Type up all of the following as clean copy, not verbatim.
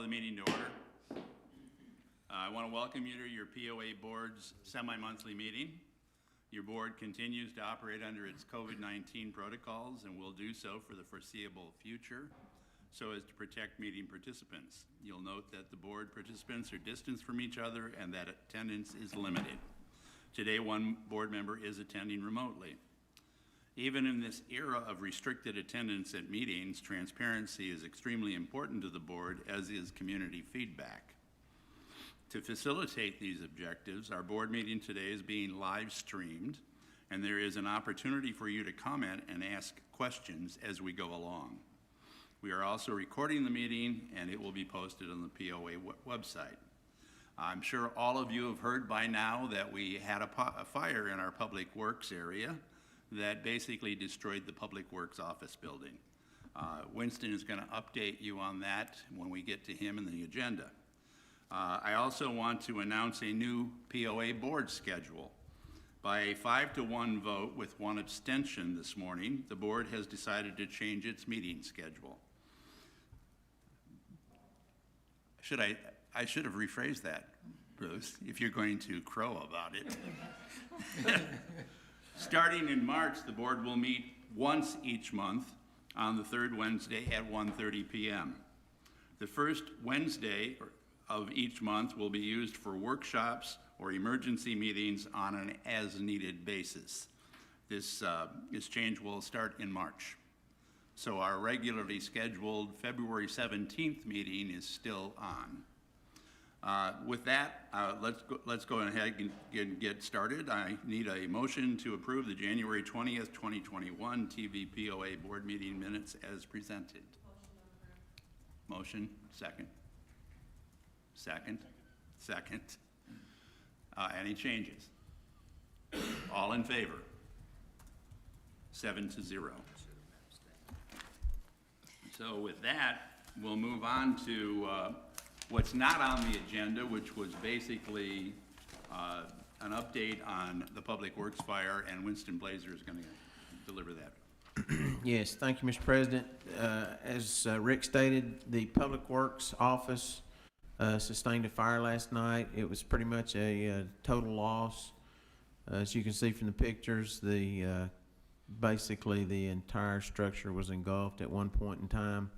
meeting to order. I want to welcome you to your POA Board's semi-monthly meeting. Your board continues to operate under its COVID-19 protocols and will do so for the foreseeable future so as to protect meeting participants. You'll note that the board participants are distanced from each other and that attendance is limited. Today, one board member is attending remotely. Even in this era of restricted attendance at meetings, transparency is extremely important to the board, as is community feedback. To facilitate these objectives, our board meeting today is being live streamed, and there is an opportunity for you to comment and ask questions as we go along. We are also recording the meeting, and it will be posted on the POA website. I'm sure all of you have heard by now that we had a fire in our Public Works area that basically destroyed the Public Works office building. Winston is going to update you on that when we get to him in the agenda. I also want to announce a new POA board schedule. By a 5-to-1 vote with one abstention this morning, the board has decided to change its meeting schedule. I should have rephrased that, Bruce, if you're going to crow about it. Starting in March, the board will meet once each month on the third Wednesday at 1:30 p.m. The first Wednesday of each month will be used for workshops or emergency meetings on an as-needed basis. This change will start in March. So our regularly scheduled February 17th meeting is still on. With that, let's go ahead and get started. I need a motion to approve the January 20th, 2021 TVPOA Board meeting minutes as presented. Motion, second. Second. Any changes? All in favor? 7-0. So with that, we'll move on to what's not on the agenda, which was basically an update on the Public Works fire, and Winston Blazer is going to deliver that. Yes, thank you, Mr. President. As Rick stated, the Public Works office sustained a fire last night. It was pretty much a total loss. As you can see from the pictures, basically the entire structure was engulfed at one point in time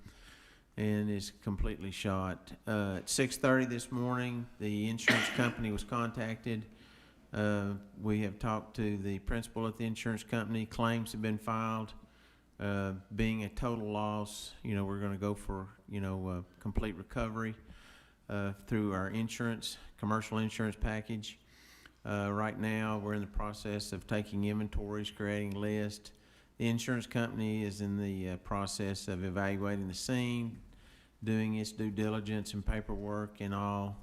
and is completely shot. At 6:30 this morning, the insurance company was contacted. We have talked to the principal at the insurance company. Claims have been filed. Being a total loss, we're going to go for, complete recovery through our insurance, commercial insurance package. Right now, we're in the process of taking inventories, creating lists. The insurance company is in the process of evaluating the scene, doing its due diligence and paperwork and all.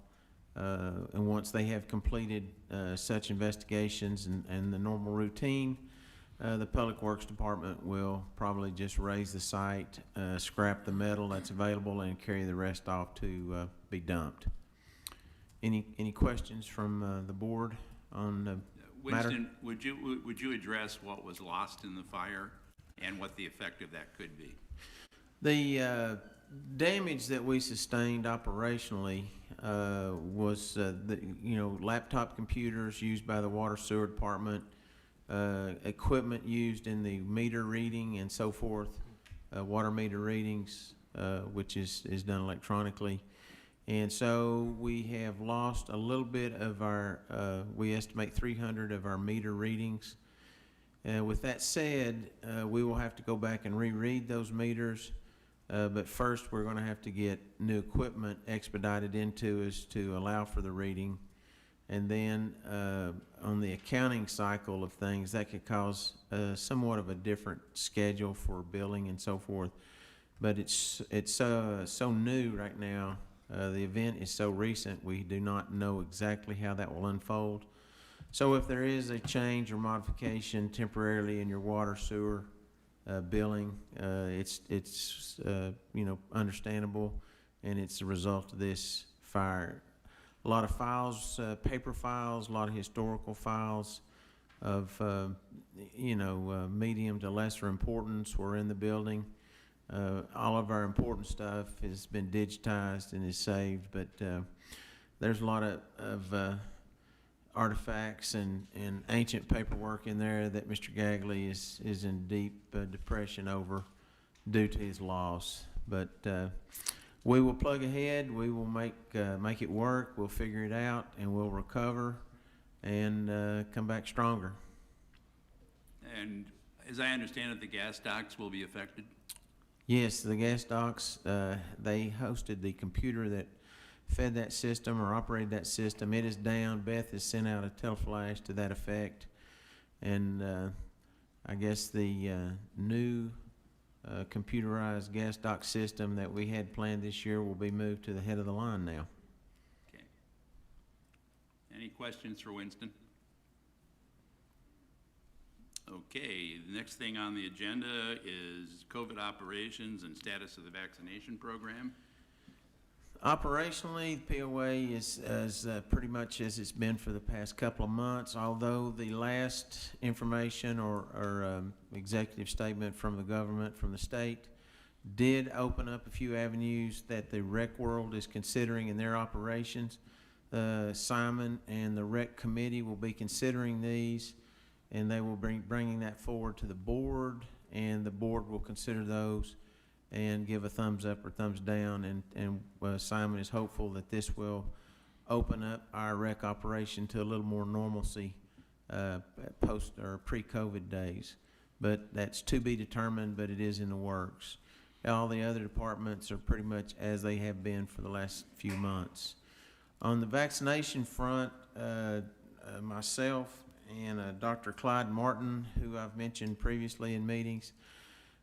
And once they have completed such investigations and the normal routine, the Public Works Department will probably just raise the site, scrap the metal that's available, and carry the rest off to be dumped. Any questions from the board on the Winston, matter? would you address what was lost in the fire and what the effect of that could be? The damage that we sustained operationally was laptop computers used by the water sewer department, equipment used in the meter reading and so forth, water meter readings, which is done electronically. And so we have lost a little bit of our, we estimate 300 of our meter readings. With that said, we will have to go back and reread those meters. But first, we're going to have to get new equipment expedited into us to allow for the reading. And then on the accounting cycle of things, that could cause somewhat of a different schedule for billing and so forth. But it's so new right now. The event is so recent, we do not know exactly how that will unfold. So if there is a change or modification temporarily in your water sewer billing, it's understandable, and it's a result of this fire. A lot of files, paper files, a lot of historical files of medium to lesser importance were in the building. All of our important stuff has been digitized and is saved, but there's a lot of artifacts and ancient paperwork in there that Mr. Gagley is in deep depression over due to his loss. But we will plug ahead. We will make it work. We'll figure it out, and we'll recover and come back stronger. And as I understand it, the gas docks will be affected? Yes, the gas docks, they hosted the computer that fed that system or operated that system. It is down. Beth has sent out a teleflash to that effect. And I guess the new computerized gas dock system that we had planned this year will be moved to the head of the line now. Okay. Any questions for Winston? Okay, the next thing on the agenda is COVID operations and status of the vaccination program. Operationally, the POA is pretty much as it's been for the past couple of months, although the last information or executive statement from the government, from the state, did open up a few avenues that the rec world is considering in their operations. Simon and the rec committee will be considering these, and they will bringing that forward to the board, and the board will consider those and give a thumbs up or thumbs down, and Simon is hopeful that this will open up our rec operation to a little more normalcy post or pre-COVID days. But that's to be determined, but it is in the works. All the other departments are pretty much as they have been for the last few months. On the vaccination front, myself and Dr. Clyde Martin, who I've mentioned previously in meetings,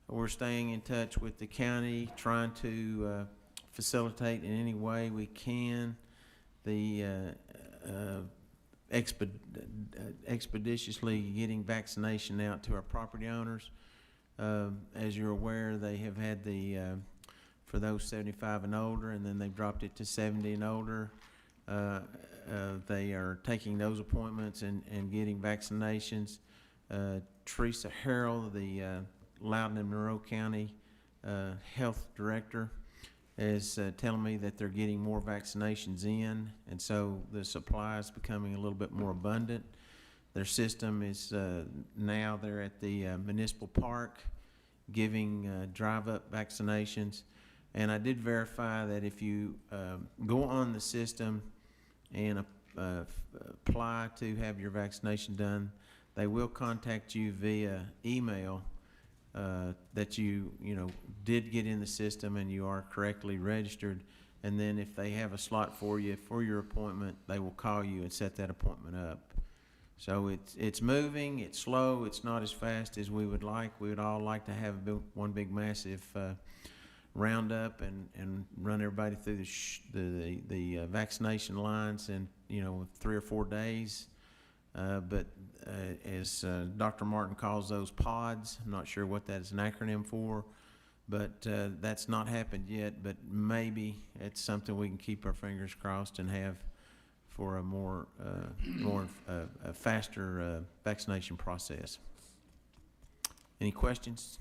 we're staying in touch with the county, trying to facilitate in any way we can the expeditiously getting vaccination out to our property owners. As you're aware, they have had for those 75 and older, and then they've dropped it to 70 and older. They are taking those appointments and getting vaccinations. Teresa Harrell, the Loudoun and Monroe County health director, is telling me that they're getting more vaccinations in, and so the supply is becoming a little bit more abundant. Their system is now they're at the municipal park giving drive-up vaccinations, and I did verify that if you go on the system and apply to have your vaccination done, they will contact you via email that you did get in the system and you are correctly registered. And then if they have a slot for you for your appointment, they will call you and set that appointment up. So it's moving, it's slow, it's not as fast as we would like. We would all like to have one big massive roundup and run everybody through the vaccination lines in 3 or 4 days. But as Dr. Martin calls those pods, I'm not sure what that is an acronym for, but that's not happened yet. But maybe it's something we can keep our fingers crossed and have for a more faster vaccination process. Any questions?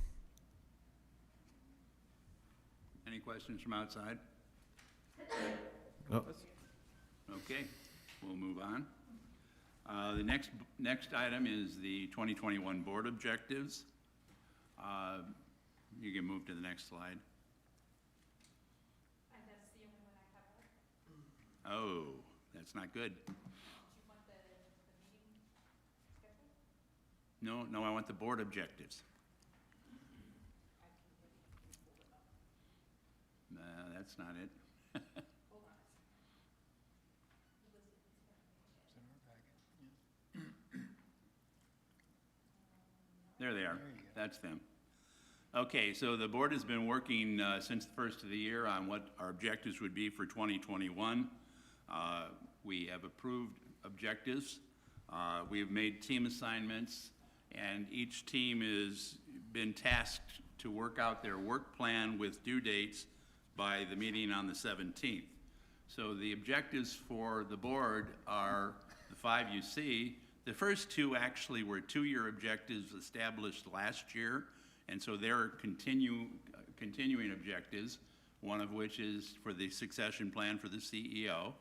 Any questions from outside? Oh. Okay, we'll move on. The next item is the 2021 board objectives. You can move to the next slide. And that's the only one I have. Oh, that's not good. Do you want the meeting schedule? No, I want the board objectives. That's not it. Hold on. There they are. That's them. Okay, so the board has been working since the first of the year on what our objectives would be for 2021. We have approved objectives. We have made team assignments, and each team has been tasked to work out their work plan with due dates by the meeting on the 17th. So the objectives for the board are the 5 you see. The first 2 actually were 2-year objectives established last year, and so they're continuing objectives, one of which is for the succession plan for the CEO,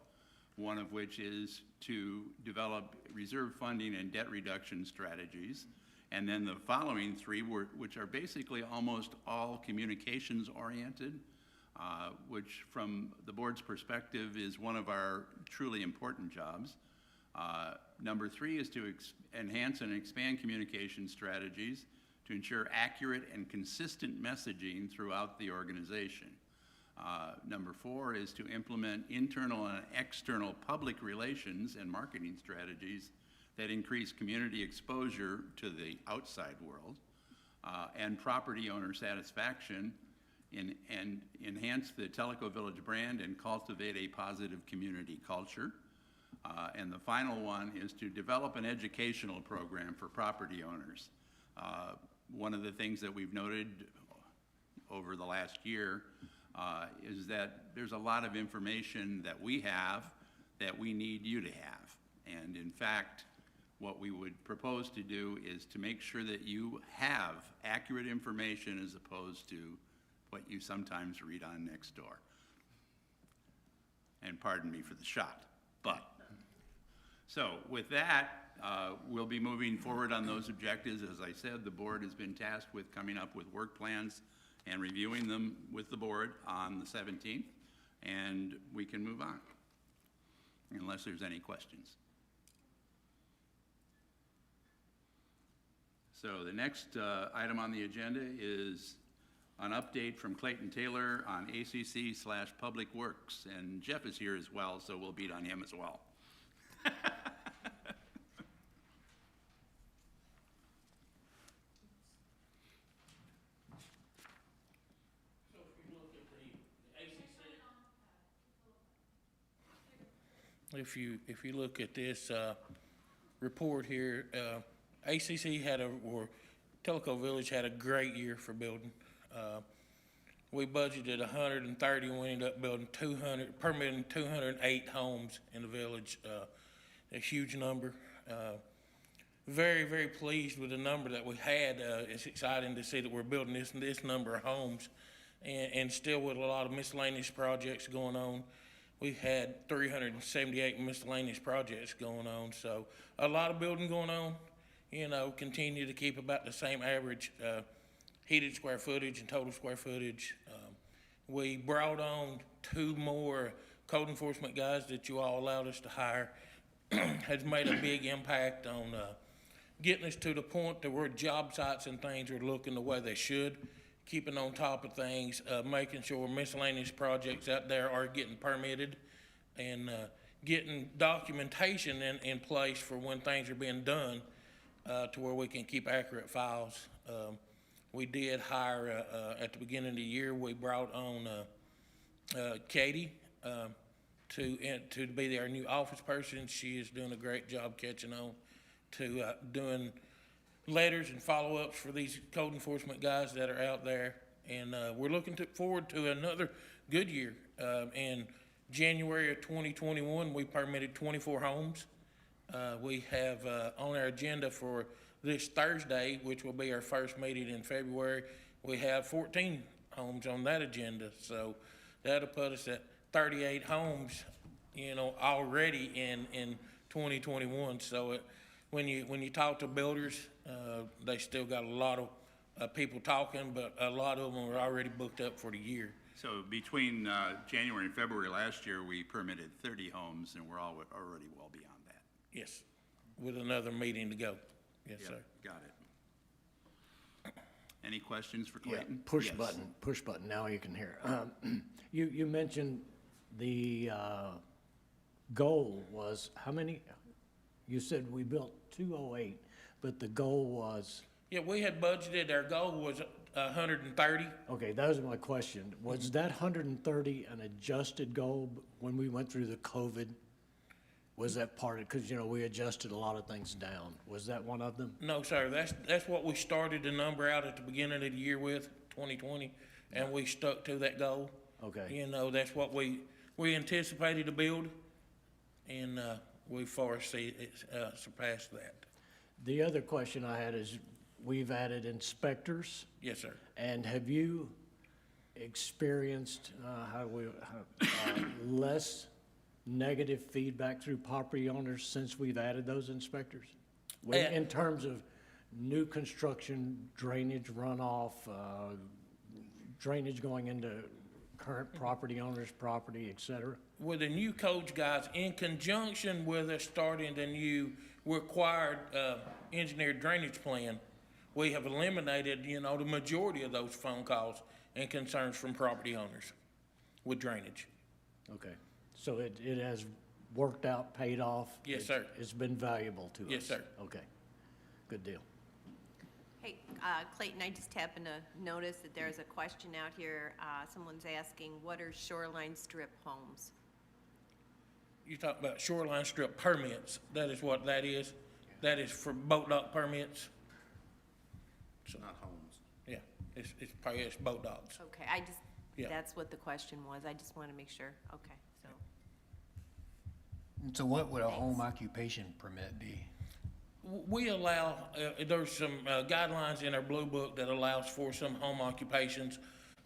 one of which is to develop reserve funding and debt reduction strategies. And then the following three, which are basically almost all communications oriented, which from the board's perspective is one of our truly important jobs. Number three is to enhance and expand communication strategies to ensure accurate and consistent messaging throughout the organization. Number four is to implement internal and external public relations and marketing strategies that increase community exposure to the outside world, and property owner satisfaction, and enhance the Tellico Village brand and cultivate a positive community culture. And the final one is to develop an educational program for property owners. One of the things that we've noted over the last year is that there's a lot of information that we have that we need you to have. And in fact, what we would propose to do is to make sure that you have accurate information as opposed to what you sometimes read on Nextdoor. And pardon me for the shot, but. So with that, we'll be moving forward on those objectives. As I said, the board has been tasked with coming up with work plans and reviewing them with the board on the 17th, and we can move on, unless there's any questions. So the next item on the agenda is an update from Clayton Taylor on ACC/Public Works, and Jeff is here as well, so we'll beat on him as well. If you look at this report here, ACC or Tellico Village had a great year for building. We budgeted 130, and we ended up building permitting 208 homes in the village. A huge number. Very, very pleased with the number that we had. It's exciting to see that we're building this number of homes, and still with a lot of miscellaneous projects going on. We had 378 miscellaneous projects going on, so a lot of building going on. You know, continue to keep about the same average heated square footage and total square footage. We brought on 2 more code enforcement guys that you all allowed us to hire. Has made a big impact on getting us to the point to where job sites and things are looking the way they should, keeping on top of things, making sure miscellaneous projects out there are getting permitted, and getting documentation in place for when things are being done, to where we can keep accurate files. We did hire, at the beginning of the year, we brought on Katie to be our new office person. She is doing a great job catching on to doing letters and follow-ups for these code enforcement guys that are out there. And we're looking forward to another good year. In January of 2021, we permitted 24 homes. We have on our agenda for this Thursday, which will be our first meeting in February, we have 14 homes on that agenda. So that'll put us at 38 homes, you know, already in 2021. So when you talk to builders, they still got a lot of people talking, but a lot of them are already booked up for the year. So between January and February last year, we permitted 30 homes, and we're already well beyond that. Yes, with another meeting to go. Yes, Yep, sir. got it. Any questions for Clayton? Push Yes. button, now you can hear. You mentioned the goal was how many? You said we built 208, but the goal was? Yeah, we had budgeted, our goal was 130. Okay, that was my question. Was that 130 an adjusted goal when we went through the COVID? Was that part of, because, you know, we adjusted a lot of things down. Was that one of them? No, sir, that's what we started the number out at the beginning of the year with, 2020, and we stuck to that goal. Okay. You know, that's what we anticipated to build, and we far surpassed that. The other question I had is, we've added inspectors, Yes, sir. and have you experienced, less negative feedback through property owners since we've added those inspectors? In terms of new construction, drainage runoff, drainage going into current property owners' property, et cetera? With the new codes, guys, in conjunction with us starting the new required engineered drainage plan, we have eliminated, the majority of those phone calls and concerns from property owners with drainage. Okay, so it has worked out, paid off? Yes, sir. It's been valuable to us? Yes, sir. Okay, good deal. Hey, Clayton, I just happened to notice that there's a question out here. Someone's asking, what are shoreline strip homes? You talk about shoreline strip permits, that is what that is. That is for boat dock permits. Not homes. Yeah, it's boat docks. Okay, Yeah. that's what the question was. I just want to make sure. Okay, so. So what would a home Thanks. occupation permit be? We allow, there's some guidelines in our blue book that allows for some home occupations.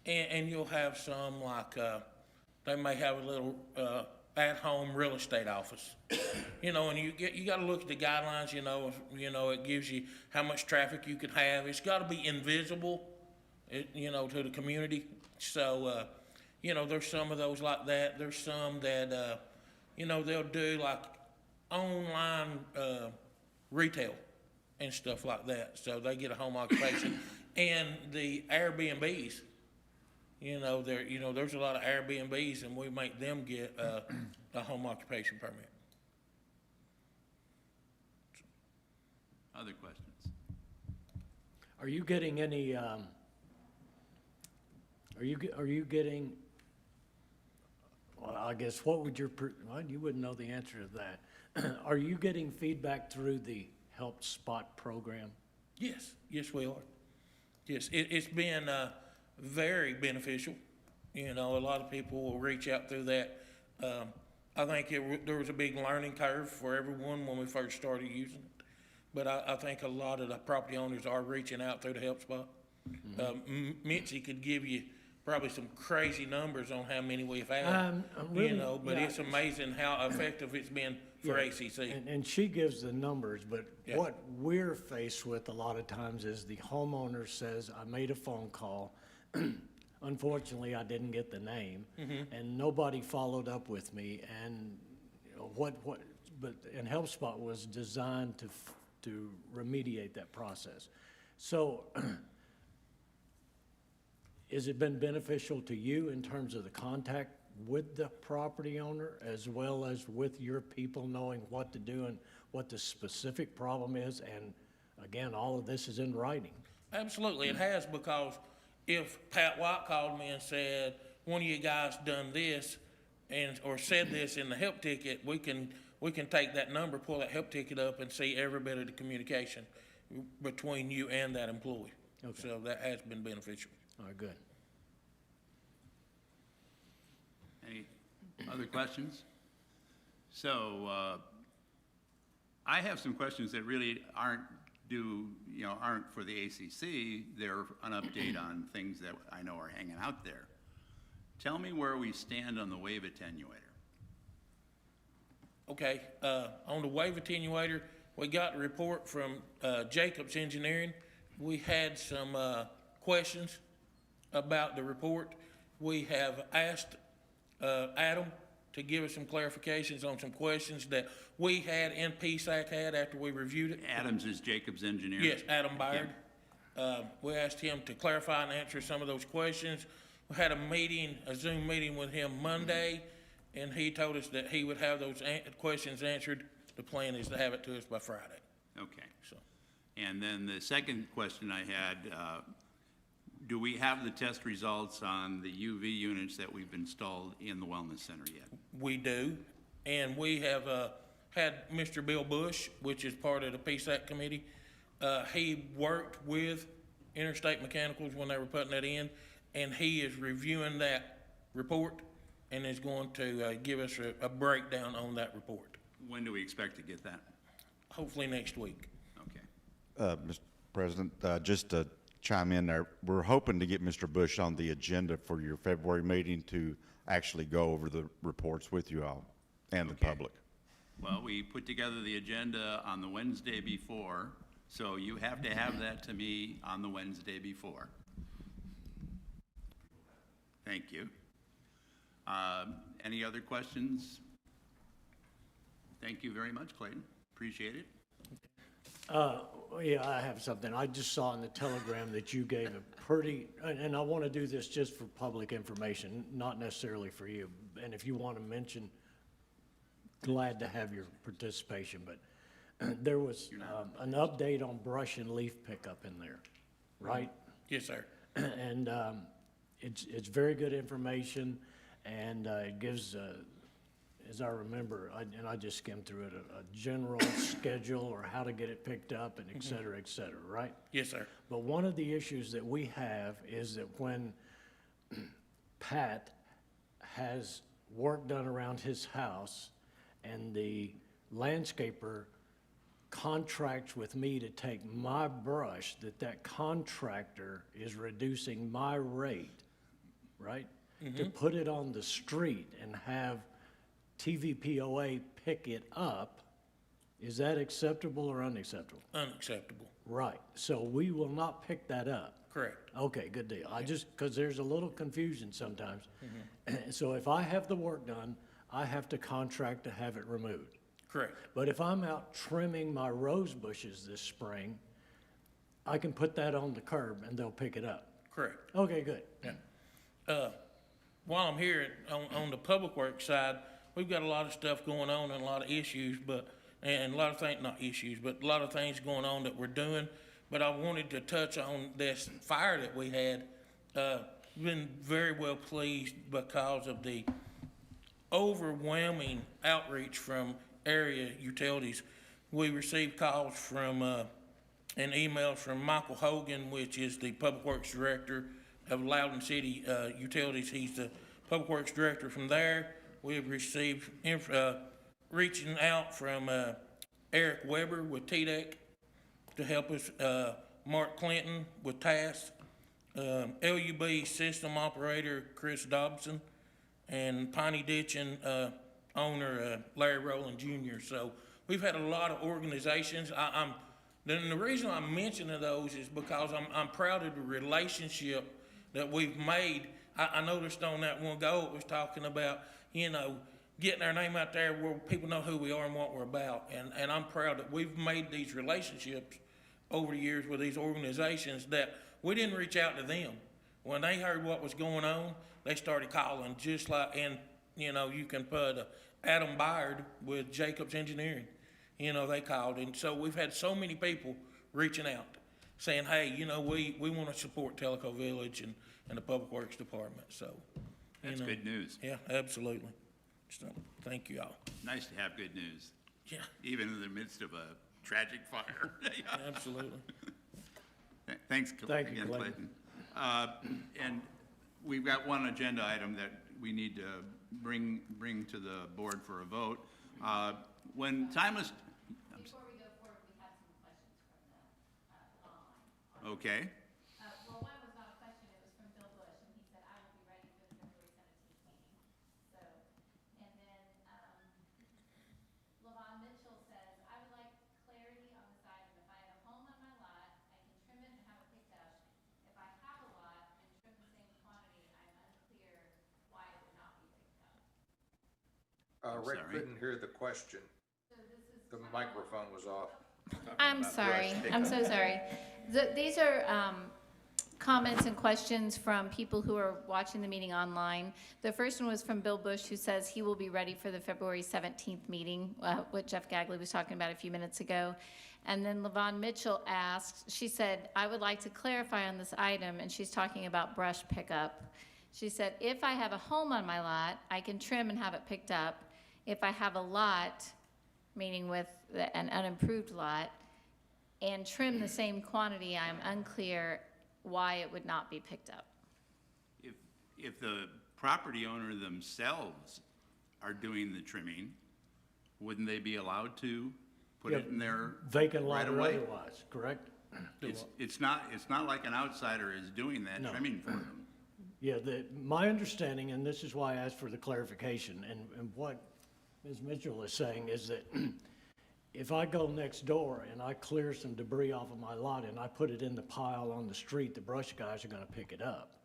And you'll have some like, they may have a little, at-home real estate office. And you gotta look at the guidelines, it gives you how much traffic you could have. It's gotta be invisible, to the community. So, there's some of those like that. There's some that, they'll do like online, retail and stuff like that. So they get a home occupation. And the Airbnbs, there's a lot of Airbnbs, and we make them get a home occupation permit. Other questions? Are you getting any, are you getting, well, I guess, what would your, well, you wouldn't know the answer to that. Are you getting feedback through the Help Spot program? Yes, we are. Yes, it's been very beneficial. A lot of people will reach out through that. I think there was a big learning curve for everyone when we first started using it. But I think a lot of the property owners are reaching out through the Help Spot. Mitzi could give you probably some crazy numbers on how many we've had, really, but yeah. it's amazing how effective it's been for Yeah, ACC. And she gives the numbers, but Yeah. what we're faced with a lot of times is the homeowner says, I made a phone call. Unfortunately, I didn't get the name, and nobody followed up with me. And and HelpSpot was designed to remediate that process. So, has it been beneficial to you in terms of the contact with the property owner as well as with your people knowing what to do and what the specific problem is? And again, all of this is in writing. Absolutely, it has, because if Pat White called me and said, one of you guys done this or said this in the help ticket, we can take that number, pull that help ticket up, and see every bit of the communication between you and that employee. Okay. So that has been beneficial. All right, good. Any other questions? So, I have some questions that really aren't for the ACC. They're an update on things that I know are hanging out there. Tell me where we stand on the wave attenuator. Okay, on the wave attenuator, we got a report from Jacobs Engineering. We had some questions about the report. We have asked Adam to give us some clarifications on some questions that we had and PSAC had after we reviewed it. Adams is Jacobs Engineering? Yes, Adam Byard. We asked him to clarify and answer some of those questions. We had a Zoom meeting with him Monday, and he told us that he would have those questions answered. The plan is to have it to us by Friday. Okay. So, And then the second question I had, do we have the test results on the UV units that we've installed in the Wellness Center yet? we do, and we have had Mr. Bill Bush, which is part of the PSAC committee. He worked with Interstate Mechanicals when they were putting that in, and he is reviewing that report and is going to give us a breakdown on that report, When do we expect to get that? hopefully next week. Okay. Mr. President, just to chime in there. We're hoping to get Mr. Bush on the agenda for your February meeting to actually go over the reports with you all and the Okay. public. Well, we put together the agenda on the Wednesday before, so you have to have that to me on the Wednesday before. Thank you. Any other questions? Thank you very much, Clayton. Appreciate it. Yeah, I have something. I just saw in the telegram that you gave a pretty, and I want to do this just for public information, not necessarily for you. And if you want to mention, glad to have your participation, but there was an update on brush and leaf pickup in there, right? Yes, sir. And it's very good information, and it gives, as I remember, and I just skimmed through it, a general schedule or how to get it picked up and et cetera, right? Yes, sir. But one of the issues that we have is that when Pat has work done around his house and the landscaper contracts with me to take my brush, that contractor is reducing my rate, right? To put it on the street and have TVPOA pick it up, is that acceptable or unacceptable? Unacceptable. Right, so we will not pick that up. Correct. Okay, good deal. I just, because there's a little confusion sometimes. So if I have the work done, I have to contract to have it removed. Correct. But if I'm out trimming my rose bushes this spring, I can put that on the curb and they'll pick it up. Correct. Okay, good. While I'm here on the public works side, we've got a lot of stuff going on and a lot of issues, and a lot of things, not issues, but a lot of things going on that we're doing. But I wanted to touch on this fire that we had. Been very well pleased because of the overwhelming outreach from area utilities. We received calls from, and emails from Michael Hogan, which is the Public Works Director of Loudoun City Utilities. He's the Public Works Director from there. We've received reaching out from Eric Weber with TDEC to help us, Mark Clinton with TAS, LUB System Operator Chris Dobson, and Piney Ditching owner Larry Rowland Jr. So we've had a lot of organizations. Then the reason I'm mentioning those is because I'm proud of the relationship that we've made. I noticed on that one go, it was talking about, getting our name out there where people know who we are and what we're about. And I'm proud that we've made these relationships over the years with these organizations that we didn't reach out to them. When they heard what was going on, they started calling, just like, and, you can put Adam Byard with Jacobs Engineering. They called. And so we've had so many people reaching out, saying, hey, we want to support Tellico Village and the Public Works Department. So, That's good news. yeah, absolutely. So, thank you all. Nice to have good news, Yeah, even in the midst of a tragic fire. absolutely. Thanks Thank you, again, Clayton. Clayton. And we've got one agenda item that we need to bring to the board for a vote. When time is, Before we go forward, we have some questions from the online. okay, Well, one was not a question, it was from Bill Bush, and he said, I will be ready for the February 17th meeting. So, and then, Levon Mitchell says, I would like clarity on this item. If I have a home on my lot, I can trim it and have it picked up. If I have a lot and trim the same quantity, I'm unclear why it would not be picked up. Rick sorry. couldn't hear the question. The microphone was off. I'm sorry. I'm so sorry. These are comments and questions from people who are watching the meeting online. The first one was from Bill Bush, who says he will be ready for the February 17th meeting, what Jeff Gagley was talking about a few minutes ago. And then Levon Mitchell asked, she said, I would like to clarify on this item, and she's talking about brush pickup. She said, if I have a home on my lot, I can trim and have it picked up. If I have a lot, meaning with an unimproved lot, and trim the same quantity, I'm unclear why it would not be picked up. if the property owner themselves are doing the trimming, wouldn't they be allowed to put it in their Vacant lot right or of way? otherwise, correct? It's not like an outsider is doing that No. trimming for them. Yeah, my understanding, and this is why I asked for the clarification, and what Ms. Mitchell is saying is that if I go next door and I clear some debris off of my lot and I put it in the pile on the street, the brush guys are gonna pick it up.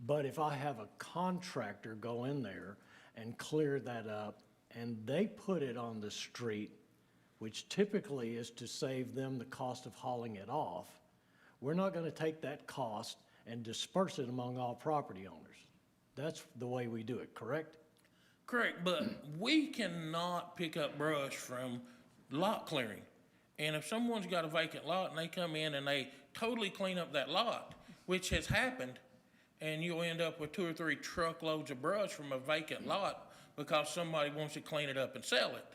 But if I have a contractor go in there and clear that up, and they put it on the street, which typically is to save them the cost of hauling it off, we're not gonna take that cost and disperse it among all property owners. That's the way we do it, correct? Correct, but we cannot pick up brush from lot clearing. And if someone's got a vacant lot and they come in and they totally clean up that lot, which has happened, and you'll end up with 2 or 3 truckloads of brush from a vacant lot because somebody wants to clean it up and sell it.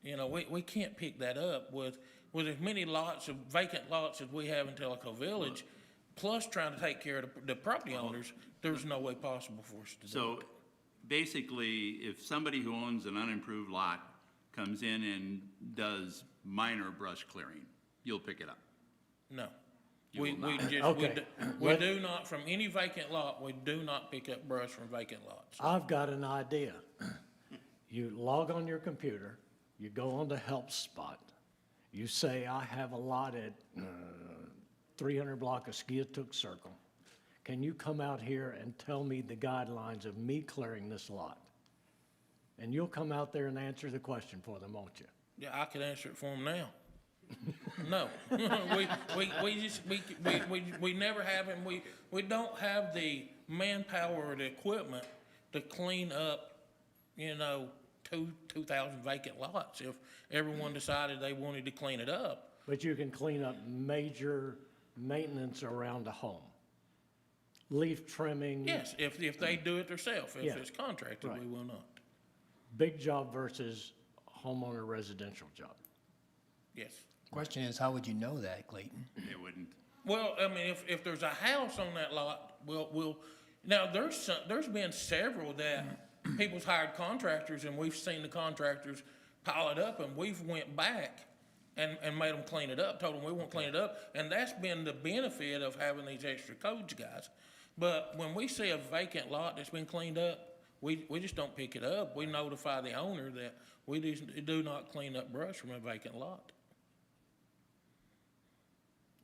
You know, we can't pick that up with as many lots of vacant lots as we have in Tellico Village, plus trying to take care of the property owners. There's no way possible for us to do So it. basically, if somebody who owns an unimproved lot comes in and does minor brush clearing, you'll pick it up. No. You We will not. just, Okay. we do not, from any vacant lot, we do not pick up brush from vacant lots. I've got an idea. You log on your computer, you go on to Help Spot. You say, I have a lot at 300 block of Skiatook Circle. Can you come out here and tell me the guidelines of me clearing this lot? And you'll come out there and answer the question for them, won't you? Yeah, I could answer it for them now. No. We never have, and we don't have the manpower or the equipment to clean up, 2,000 vacant lots if everyone decided they wanted to clean it up. But you can clean up major maintenance around a home. Leaf trimming. Yes, if they do it themselves. If Yeah. it's contracted, we Right. will not. Big job versus homeowner residential job. Yes. Question is, how would you know that, Clayton? It wouldn't. Well, I mean, if there's a house on that lot, now there's been several that people's hired contractors and we've seen the contractors pile it up and we've went back and made them clean it up, told them we won't clean it up. And that's been the benefit of having these extra codes guys. But when we see a vacant lot that's been cleaned up, we just don't pick it up. We notify the owner that we do not clean up brush from a vacant lot.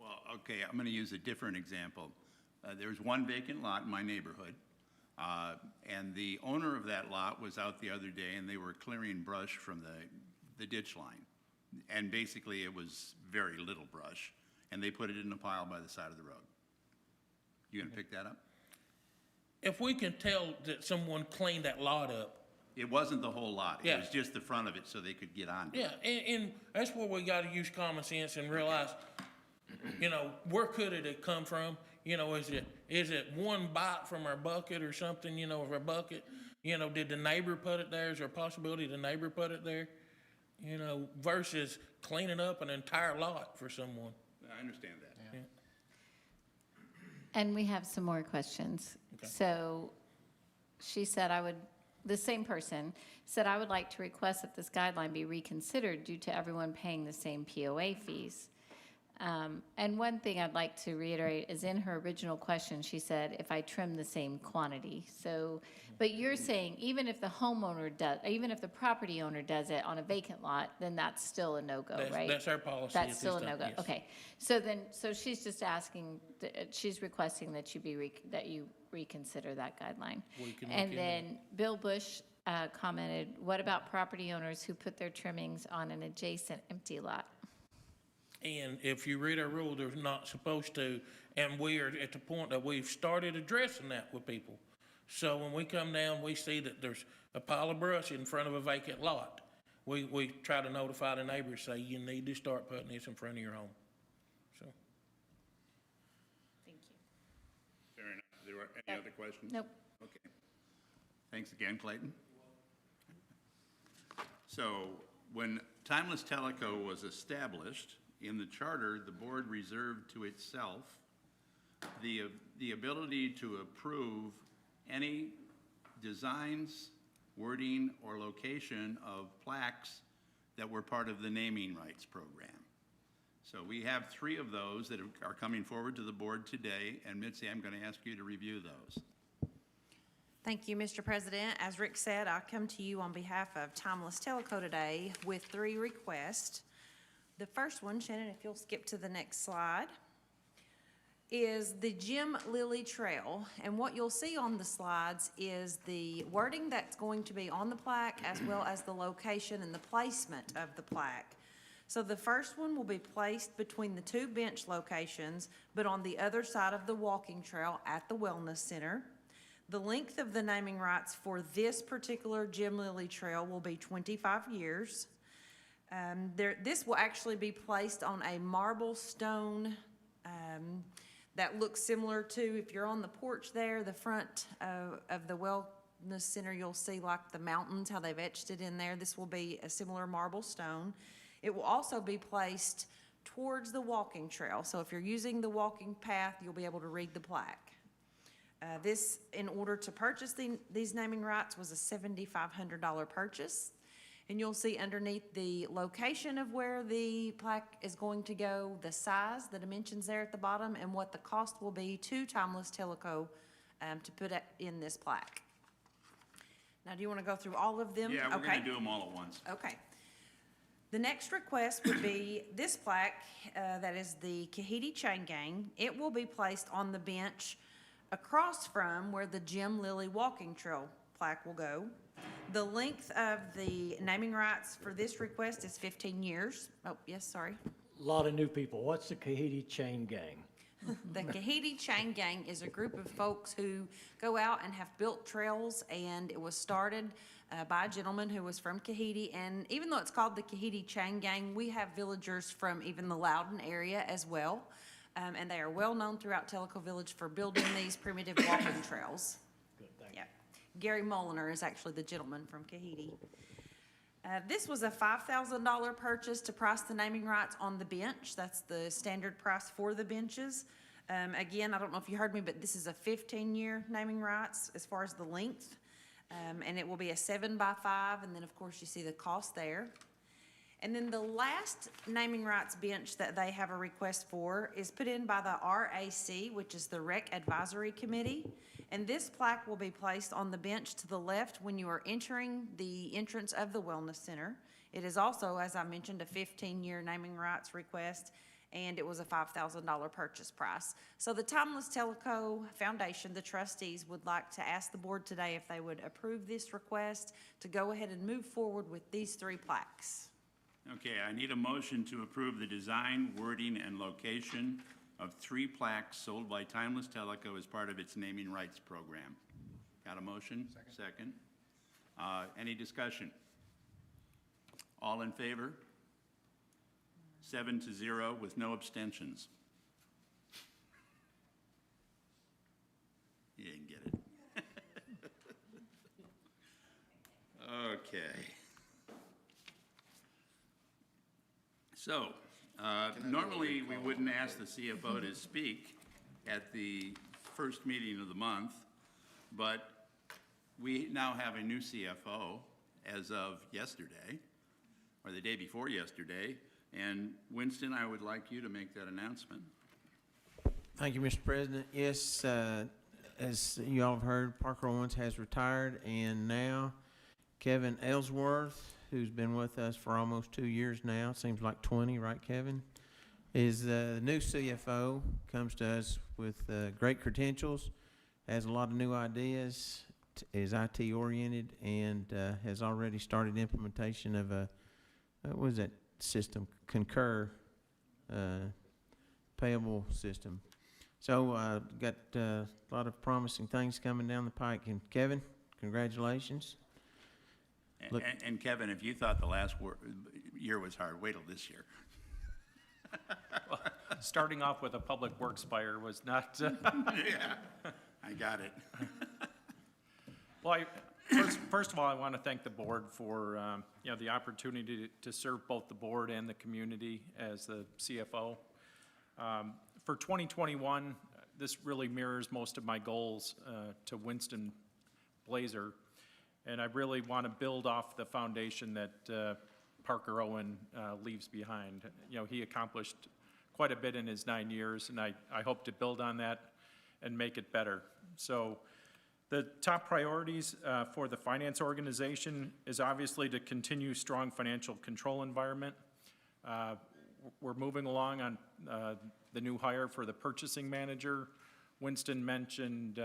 Well, okay, I'm gonna use a different example. There's one vacant lot in my neighborhood, and the owner of that lot was out the other day and they were clearing brush from the ditch line. And basically it was very little brush, and they put it in a pile by the side of the road. You gonna pick that up? If we can tell that someone cleaned that lot up, It wasn't the whole lot. It Yeah. was just the front of it so they could get on. yeah, and that's where we gotta use common sense and realize, where could it have come from? Is it one bite from our bucket or something, of our bucket? Did the neighbor put it there? Is there a possibility the neighbor put it there? Versus cleaning up an entire lot for someone. I understand that. And we have some more questions. So she said the same person said, I would like to request that this guideline be reconsidered due to everyone paying the same POA fees. And one thing I'd like to reiterate is in her original question, she said, if I trim the same quantity. So, but you're saying even if the property owner does it on a vacant lot, then that's still a no-go, right? That's our policy at That's this still a time, no-go, yes. okay. So she's just asking, she's requesting that you reconsider that guideline. We can look And into then Bill Bush commented, what about property owners who put their trimmings on an adjacent empty lot? And if you read our rule, they're not supposed to, and we are at the point that we've started addressing that with people. So when we come down, we see that there's a pile of brush in front of a vacant lot. We try to notify the neighbors, say, you need to start putting this in front of your home. So, Thank you. Fair enough. There were any other questions? Nope. Okay. Thanks again, Clayton. So when Timeless Teleco was established, in the charter, the board reserved to itself the ability to approve any designs, wording, or location of plaques that were part of the naming rights program. So we have 3 of those that are coming forward to the board today, and Mitzi, I'm going to ask you to review those. Thank you, Mr. President. As Rick said, I come to you on behalf of Timeless Teleco today with 3 requests. The first one, Shannon, if you'll skip to the next slide, is the Jim Lilly Trail. And what you'll see on the slides is the wording that's going to be on the plaque, as well as the location and the placement of the plaque. So the first one will be placed between the 2 bench locations, but on the other side of the walking trail at the Wellness Center. The length of the naming rights for this particular Jim Lilly Trail will be 25 years. This will actually be placed on a marble stone that looks similar to, if you're on the porch there, the front of the Wellness Center, you'll see like the mountains, how they've etched it in there. This will be a similar marble stone. It will also be placed towards the walking trail. So if you're using the walking path, you'll be able to read the plaque. This, in order to purchase these naming rights, was a $7,500 purchase. And you'll see underneath the location of where the plaque is going to go, the size, the dimensions there at the bottom, and what the cost will be to Timeless Teleco to put in this plaque. Now, do you want to go through all of them? Yeah, we're Okay. going to do them all at once. Okay. The next request would be this plaque, that is the Kahiti Chain Gang. It will be placed on the bench across from where the Jim Lilly Walking Trail plaque will go. The length of the naming rights for this request is 15 years. Oh, yes, sorry. A lot of new people. What's the Kahiti Chain Gang? The Kahiti Chain Gang is a group of folks who go out and have built trails, and it was started by a gentleman who was from Kahiti. And even though it's called the Kahiti Chain Gang, we have villagers from even the Loudon area as well. And they are well known throughout Tellico Village for building these primitive walking trails. Good, thank you. Yeah. Gary Moliner is actually the gentleman from Kahiti. This was a $5,000 purchase to price the naming rights on the bench. That's the standard price for the benches. Again, I don't know if you heard me, but this is a 15-year naming rights as far as the length. And it will be a 7x5, and then of course you see the cost there. And then the last naming rights bench that they have a request for is put in by the RAC, which is the Rec Advisory Committee. And this plaque will be placed on the bench to the left when you are entering the entrance of the Wellness Center. It is also, as I mentioned, a 15-year naming rights request, and it was a $5,000 purchase price. So the Timeless Teleco Foundation, the trustees, would like to ask the board today if they would approve this request to go ahead and move forward with these 3 plaques. Okay, I need a motion to approve the design, wording, and location of 3 plaques sold by Timeless Teleco as part of its naming rights program. Got a motion? Second. Any discussion? All in favor? 7-0 with no abstentions. You didn't get it. Okay. So, normally we wouldn't ask the CFO to speak at the first meeting of the month, but we now have a new CFO as of yesterday, or the day before yesterday, and Winston, I would like you to make that announcement. Thank you, Mr. President. Yes, as you all have heard, Parker Owens has retired, and now Kevin Ellsworth, who's been with us for almost 2 years now, seems like 20, right, Kevin? Is the new CFO, comes to us with great credentials, has a lot of new ideas, is IT oriented, and has already started implementation of a, what is that system? Concur payable system. So got a lot of promising things coming down the pike. And Kevin, congratulations. Look- And Kevin, if you thought the last year was hard, wait till this year. Starting off with a public works fire was not, Yeah, I got it. well, first of all, I want to thank the board for, the opportunity to serve both the board and the community as the CFO. For 2021, this really mirrors most of my goals to Winston Blazer, and I really want to build off the foundation that Parker Owen leaves behind. He accomplished quite a bit in his 9 years, and I hope to build on that and make it better. So the top priorities for the finance organization is obviously to continue strong financial control environment. We're moving along on the new hire for the purchasing manager. Winston mentioned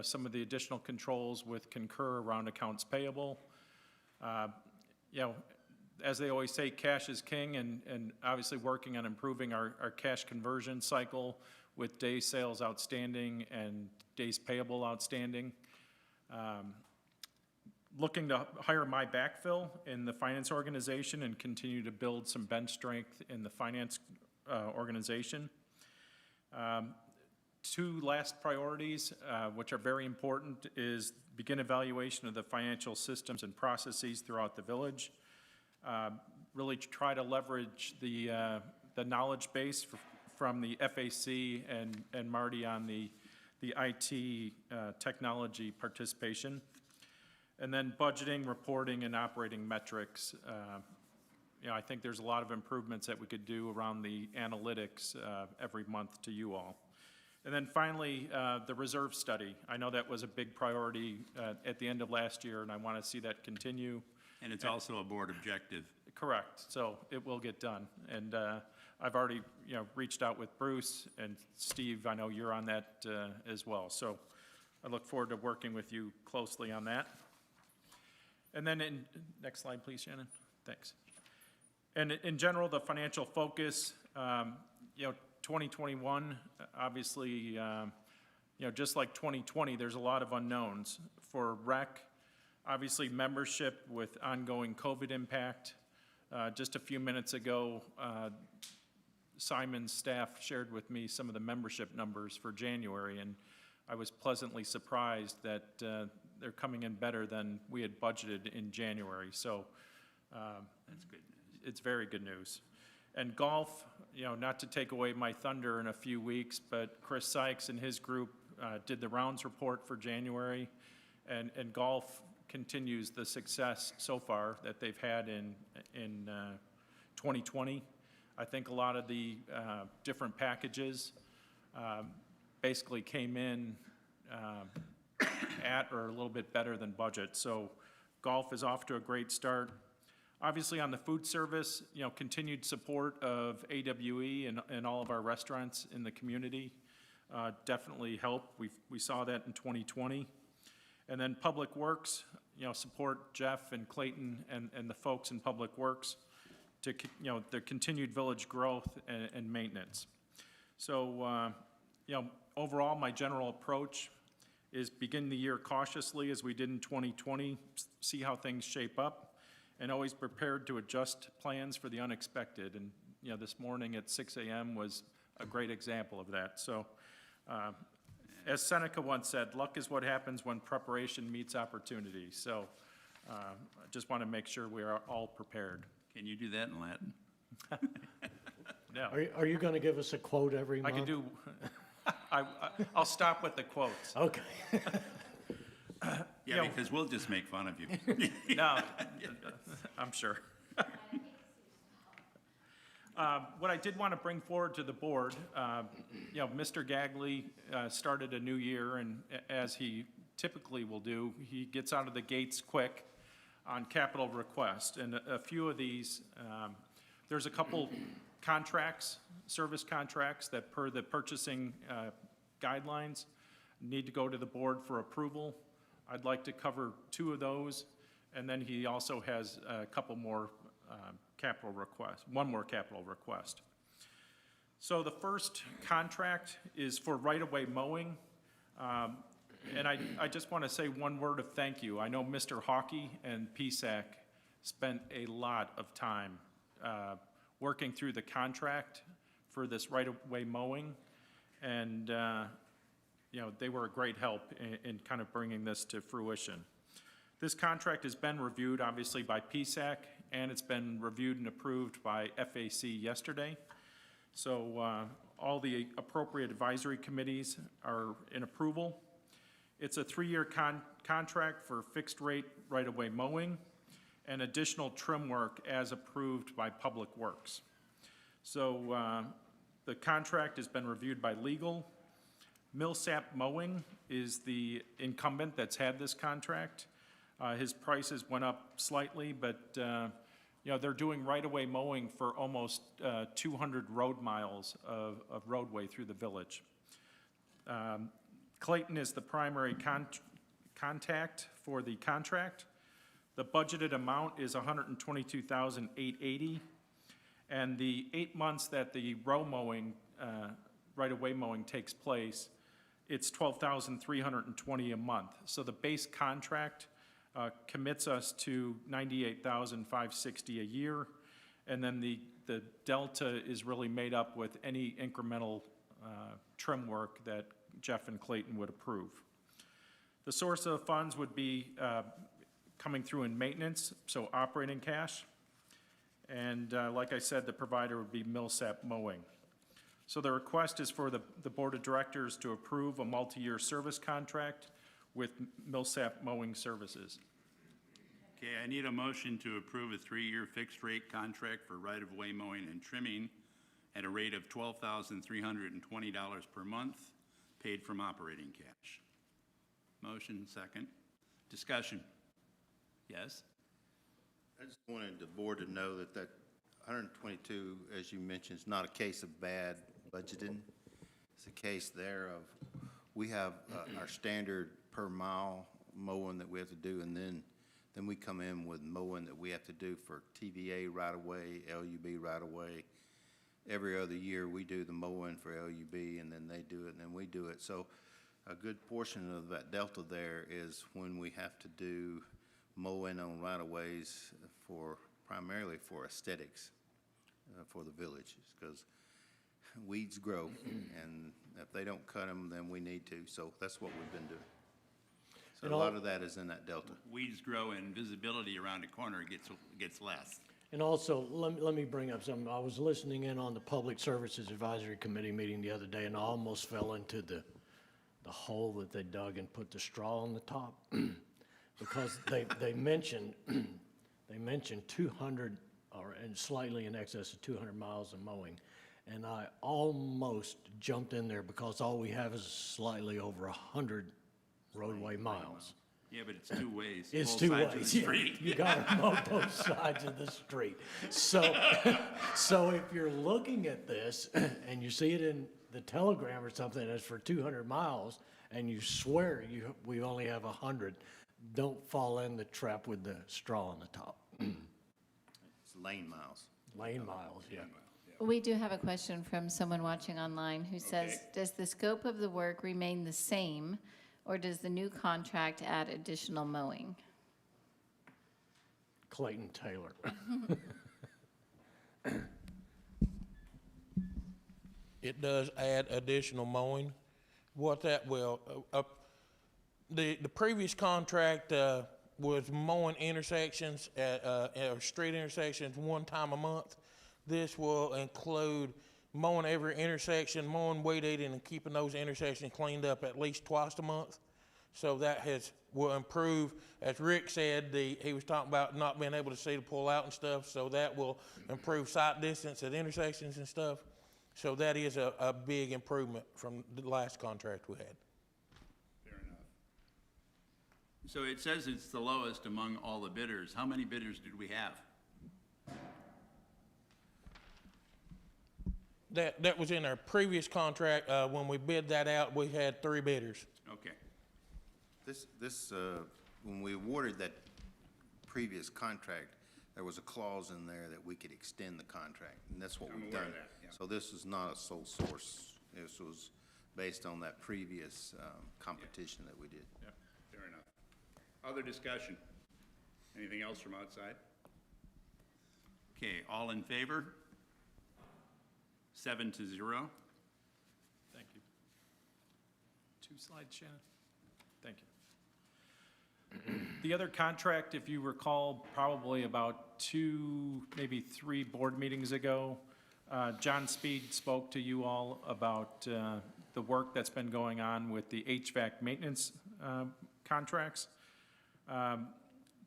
some of the additional controls with Concur around accounts payable. As they always say, cash is king, and obviously working on improving our cash conversion cycle with days sales outstanding and days payable outstanding. Looking to hire my backfill in the finance organization and continue to build some bench strength in the finance organization. Two last priorities, which are very important, is begin evaluation of the financial systems and processes throughout the village. Really try to leverage the knowledge base from the FAC and Marty on the IT technology participation. And then budgeting, reporting, and operating metrics. I think there's a lot of improvements that we could do around the analytics every month to you all. And then finally, the reserve study. I know that was a big priority at the end of last year, and I want to see that continue. And it's also a board objective. Correct, so it will get done. And I've already, reached out with Bruce and Steve. I know you're on that as well. So I look forward to working with you closely on that. And then next slide, please, Shannon. Thanks. And in general, the financial focus, 2021, obviously, just like 2020, there's a lot of unknowns. For rec, obviously membership with ongoing COVID impact. Just a few minutes ago, Simon's staff shared with me some of the membership numbers for January, and I was pleasantly surprised that they're coming in better than we had budgeted in January. So That's good news. it's very good news. And golf, not to take away my thunder in a few weeks, but Chris Sykes and his group did the rounds report for January, and golf continues the success so far that they've had in 2020. I think a lot of the different packages basically came in at or a little bit better than budget. So golf is off to a great start. Obviously on the food service, continued support of AWE and all of our restaurants in the community definitely helped. We saw that in 2020. And then Public Works, support Jeff and Clayton and the folks in Public Works to, the continued village growth and maintenance. So, overall, my general approach is begin the year cautiously as we did in 2020, see how things shape up, and always prepared to adjust plans for the unexpected. And, this morning at 6 a.m. was a great example of that. So, as Seneca once said, luck is what happens when preparation meets opportunity. So I just want to make sure we are all prepared. Can you do that in Latin? No, Are you going to give us a quote every I month? can do, I'll stop with the quotes. Okay. Yeah, because we'll just make fun of you. No, I'm sure. What I did want to bring forward to the board, Mr. Gagley started a new year, and as he typically will do, he gets out of the gates quick on capital request. And a few of these, there's a couple contracts, service contracts that per the purchasing guidelines need to go to the board for approval. I'd like to cover two of those, and then he also has a couple more capital request, one more capital request. So the first contract is for right-of-way mowing. And I just want to say one word of thank you. I know Mr. Hockey and PSAC spent a lot of time working through the contract for this right-of-way mowing. And, they were a great help in kind of bringing this to fruition. This contract has been reviewed, obviously, by PSAC, and it's been reviewed and approved by FAC yesterday. So all the appropriate advisory committees are in approval. It's a 3-year contract for fixed rate right-of-way mowing and additional trim work as approved by Public Works. So the contract has been reviewed by legal. Millsap Mowing is the incumbent that's had this contract. His prices went up slightly, but you know, they're doing right-of-way mowing for almost 200 road miles of roadway through the village. Clayton is the primary contact for the contract. The budgeted amount is $122,880, and the 8 months that the row mowing, right-of-way mowing takes place, it's $12,320 a month. So the base contract commits us to $98,560 a year, and then the delta is really made up with any incremental trim work that Jeff and Clayton would approve. The source of funds would be coming through in maintenance, so operating cash. And like I said, the provider would be Millsap Mowing. So the request is for the Board of Directors to approve a multi-year service contract with Millsap Mowing Services. Okay, I need a motion to approve a 3-year fixed-rate contract for right-of-way mowing and trimming at a rate of $12,320 per month, paid from operating cash. Motion, second. Discussion. Yes? I just wanted the board to know that 122, as you mentioned, is not a case of bad budgeting. It's a case there of, we have our standard per mile mowing that we have to do, and then we come in with mowing that we have to do for TVA right-of-way, LUB right-of-way. Every other year, we do the mowing for LUB, and then they do it, and then we do it. So a good portion of that delta there is when we have to do mowing on right-of-ways primarily for aesthetics for the villages, because weeds grow, and if they don't cut them, then we need to. So that's what we've been doing. So a lot of that is in that delta. Weeds grow and visibility around a corner gets less. And also, let me bring up something. I was listening in on the Public Services Advisory Committee meeting the other day, and I almost fell into the hole that they dug and put the straw on the top. Because they mentioned 200 and slightly in excess of 200 miles of mowing, and I almost jumped in there because all we have is slightly over 100 roadway miles. Yeah, but it's 2 ways. It's both 2 sides of ways. the Yeah. street. You gotta mow both sides of the street. So if you're looking at this and you see it in the Telegram or something that's for 200 miles, and you swear we only have 100. Don't fall in the trap with the straw on the top. It's lane miles. Lane miles, yeah. We do have a question from someone watching online who says, does the scope of the work remain the same, or does the new contract add additional mowing? Clayton Taylor. It does add additional mowing. What that will, the previous contract was mowing intersections or street intersections 1 time a month. This will include mowing every intersection, mowing, weed eating, and keeping those intersections cleaned up at least twice a month. So that will improve, as Rick said, he was talking about not being able to see to pull out and stuff, so that will improve sight distance at intersections and stuff. So that is a big improvement from the last contract we had. Fair enough. So it says it's the lowest among all the bidders. How many bidders did we have? That was in our previous contract. When we bid that out, we had 3 bidders. Okay. When we awarded that previous contract, there was a clause in there that we could extend the contract, and that's what we've done. So this is not a sole source. This was based on that previous competition that we did. Yeah, fair enough. Other discussion? Anything else from outside? Okay, all in favor? 7-0. Thank you. 2 slides, Shannon. Thank you. The other contract, if you recall, probably about 2, maybe 3 board meetings ago, John Speed spoke to you all about the work that's been going on with the HVAC maintenance contracts.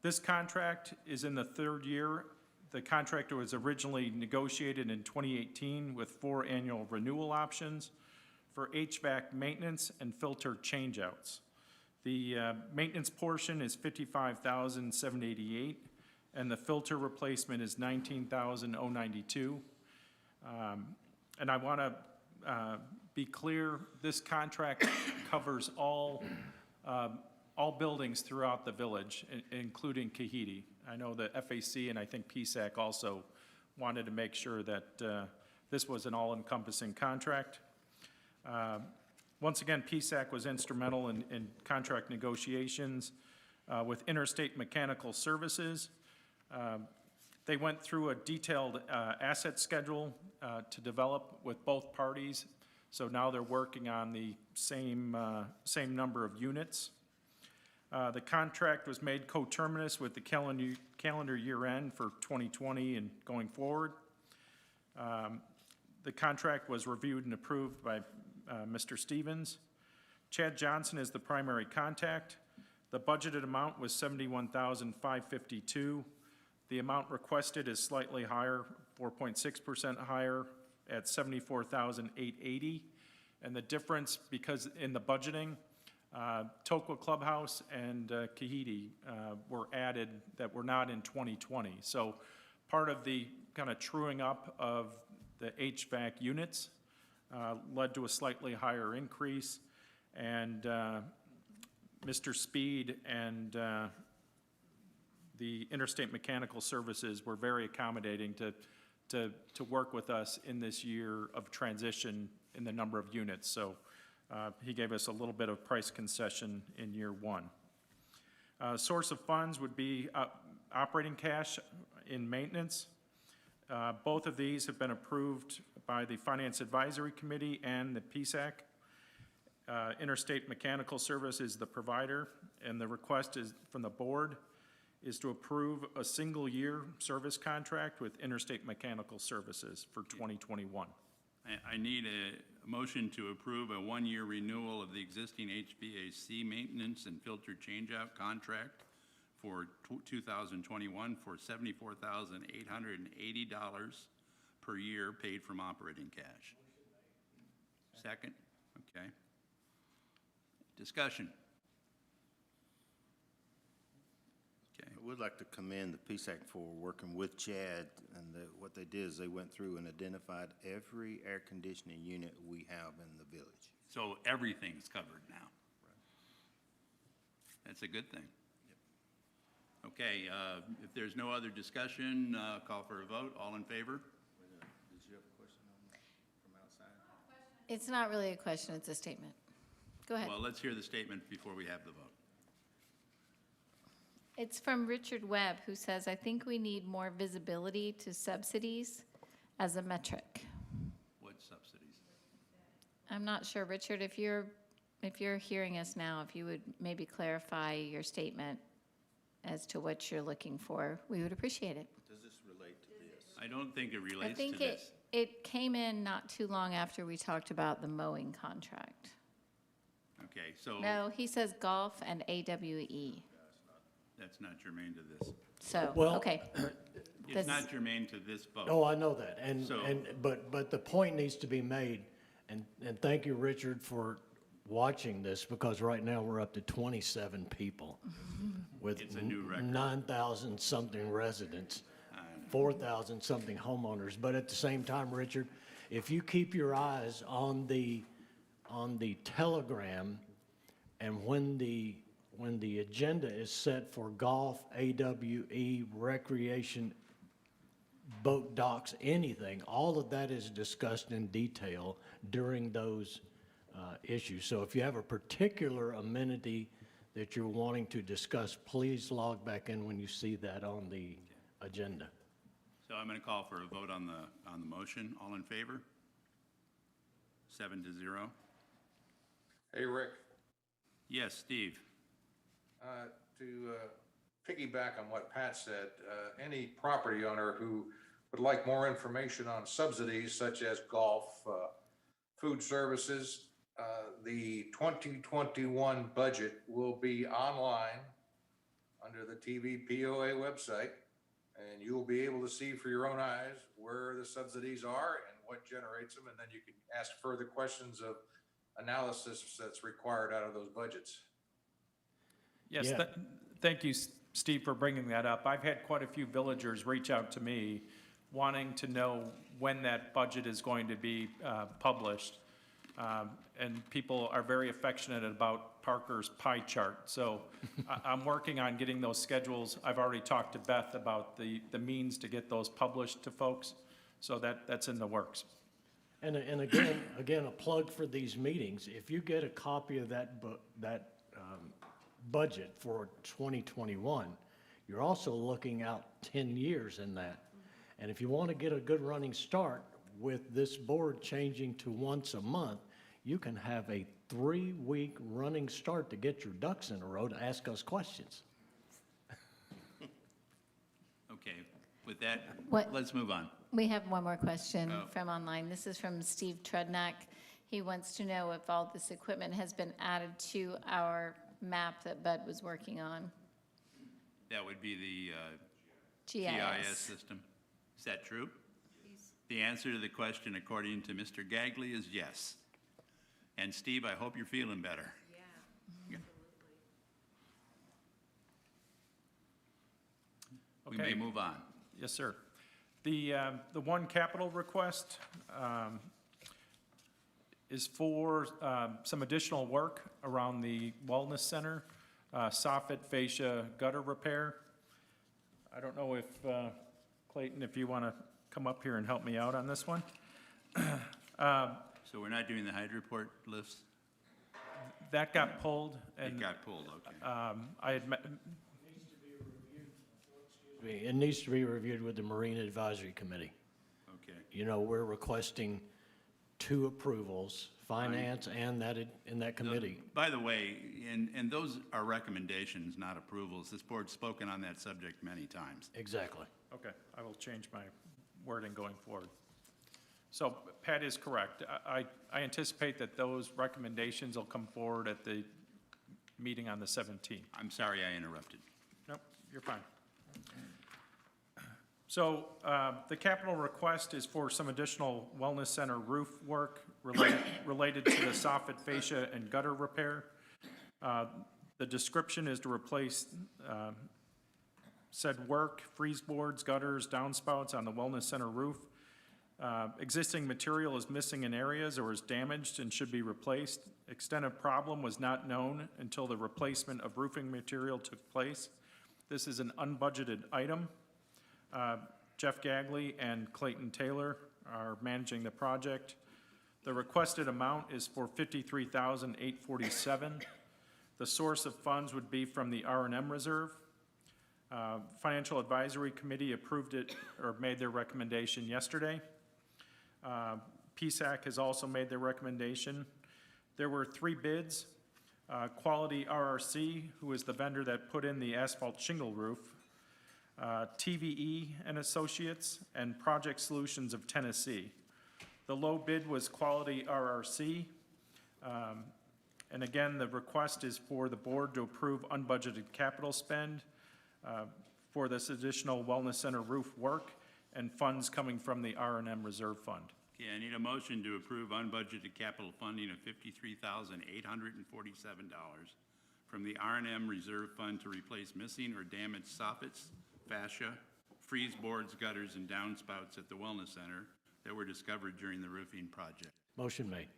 This contract is in the 3rd year. The contract was originally negotiated in 2018 with 4 annual renewal options for HVAC maintenance and filter changeouts. The maintenance portion is $55,788, and the filter replacement is $19,092. And I want to be clear, this contract covers all buildings throughout the village, including Kahidi. I know the FAC and I think PSAC also wanted to make sure that this was an all-encompassing contract. Once again, PSAC was instrumental in contract negotiations with Interstate Mechanical Services. They went through a detailed asset schedule to develop with both parties, so now they're working on the same number of units. The contract was made coterminous with the calendar year end for 2020 and going forward. The contract was reviewed and approved by Mr. Stevens. Chad Johnson is the primary contact. The budgeted amount was $71,552. The amount requested is slightly higher, 4.6% higher at $74,880. And the difference, because in the budgeting, Tokwa Clubhouse and Kahidi were added that were not in 2020. So part of the kind of truing up of the HVAC units led to a slightly higher increase. And Mr. Speed and the Interstate Mechanical Services were very accommodating to work with us in this year of transition in the number of units. So he gave us a little bit of price concession in year one. Source of funds would be operating cash in maintenance. Both of these have been approved by the Finance Advisory Committee and the PSAC. Interstate Mechanical Service is the provider, and the request is from the board is to approve a single-year service contract with Interstate Mechanical Services for 2021. I need a motion to approve a one-year renewal of the existing HVAC maintenance and filter changeout contract for 2021 for $74,880 per year paid from operating cash. Second? Okay. Discussion? Okay. I would like to commend the PSAC for working with Chad, and what they did is they went through and identified every air conditioning unit we have in the village. So everything's covered now. That's a good thing. Okay, if there's no other discussion, call for a vote. All in favor? Did you have a question on that from outside? It's not really a question, it's a statement. Go ahead. Well, let's hear the statement before we have the vote. It's from Richard Webb, who says, I think we need more visibility to subsidies as a metric. What subsidies? I'm not sure, Richard, if you're hearing us now, if you would maybe clarify your statement as to what you're looking for, we would appreciate it. Does this relate to this? I don't think it I relates to think this. it came in not too long after we talked about the mowing contract. Okay, so No, he says golf and AWE. that's not germane to this. So, Well, okay. It's That's- not germane to this vote. Oh, I know that, So- but the point needs to be made, and thank you, Richard, for watching this, because right now we're up to 27 people with It's a new record. 9,000-something residents, 4,000-something homeowners. But at the same time, Richard, if you keep your eyes on the telegram, and when the agenda is set for golf, AWE, recreation, boat docks, anything, all of that is discussed in detail during those issues. So if you have a particular amenity that you're wanting to discuss, please log back in when you see that on the agenda. So I'm going to call for a vote on the motion. All in favor? 7-0. Hey, Rick, Yes, Steve. to piggyback on what Pat said, any property owner who would like more information on subsidies such as golf, food services, the 2021 budget will be online under the TVPOA website. and you'll be able to see for your own eyes where the subsidies are and what generates them, and then you can ask further questions of analysis that's required out of those budgets. Yes, Yeah. thank you, Steve, for bringing that up. I've had quite a few villagers reach out to me wanting to know when that budget is going to be published. And people are very affectionate about Parker's pie chart. So I'm working on getting those schedules. I've already talked to Beth about the means to get those published to folks. So that's in the works. And again, a plug for these meetings. If you get a copy of that budget for 2021, you're also looking out 10 years in that. And if you want to get a good running start with this board changing to once a month, you can have a 3-week running start to get your ducks in a row to ask us questions. Okay, with that, What- let's move on. We have one more question Oh. from online. This is from Steve Trudnak. He wants to know if all this equipment has been added to our map that Bud was working on. That would be the GIS GIS. system. Is that true? The answer to the question, according to Mr. Gagley, is yes. And Steve, I hope you're feeling better. Yeah. We may Okay. move on. Yes, sir. The one capital request is for some additional work around the Wellness Center, soffit fascia gutter repair. I don't know if, Clayton, if you want to come up here and help me out on this one. So we're not doing the hydro report lifts? That got pulled, It and got pulled, okay. I had met, It needs to be reviewed with the Marine Advisory Committee. Okay. You know, we're requesting 2 approvals, finance and in that committee. By the way, and those are recommendations, not approvals. This board's spoken on that subject many times. Exactly. okay, I will change my wording going forward. So Pat is correct. I anticipate that those recommendations will come forward at the meeting on the 17th. I'm sorry I interrupted. Nope, you're fine. So the capital request is for some additional wellness center roof work related to the soffit fascia and gutter repair. The description is to replace said work, freeze boards, gutters, downspouts on the wellness center roof. Existing material is missing in areas or is damaged and should be replaced. Extent of problem was not known until the replacement of roofing material took place. This is an unbudgeted item. Jeff Gagley and Clayton Taylor are managing the project. The requested amount is for $53,847. The source of funds would be from the R&M reserve. Financial Advisory Committee approved it or made their recommendation yesterday. PSAC has also made their recommendation. There were 3 bids. Quality RRC, who is the vendor that put in the asphalt shingle roof, TVE and Associates, and Project Solutions of Tennessee. The low bid was Quality RRC. And again, the request is for the board to approve unbudgeted capital spend for this additional wellness center roof work and funds coming from the R&M Reserve Fund. Okay, I need a motion to approve unbudgeted capital funding of $53,847 from the R&M Reserve Fund to replace missing or damaged soffits, fascia, freeze boards, gutters, and downspouts at the Wellness Center that were discovered during the roofing project. Motion made.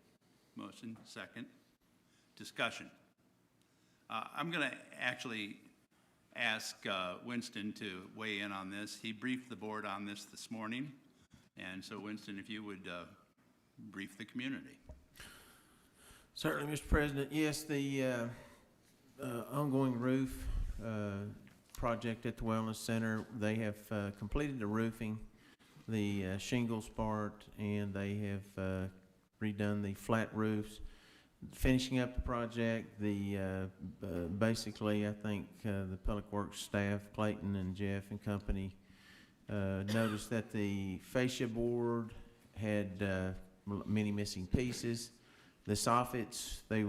Motion, second. Discussion. I'm going to actually ask Winston to weigh in on this. He briefed the board on this morning. And so, Winston, if you would brief the community. Certainly, Mr. President. Yes, the ongoing roof project at the Wellness Center, they have completed the roofing, the shingles part, and they have redone the flat roofs. Finishing up the project, basically, I think the Public Works staff, Clayton and Jeff and company, noticed that the fascia board had many missing pieces. The soffits, they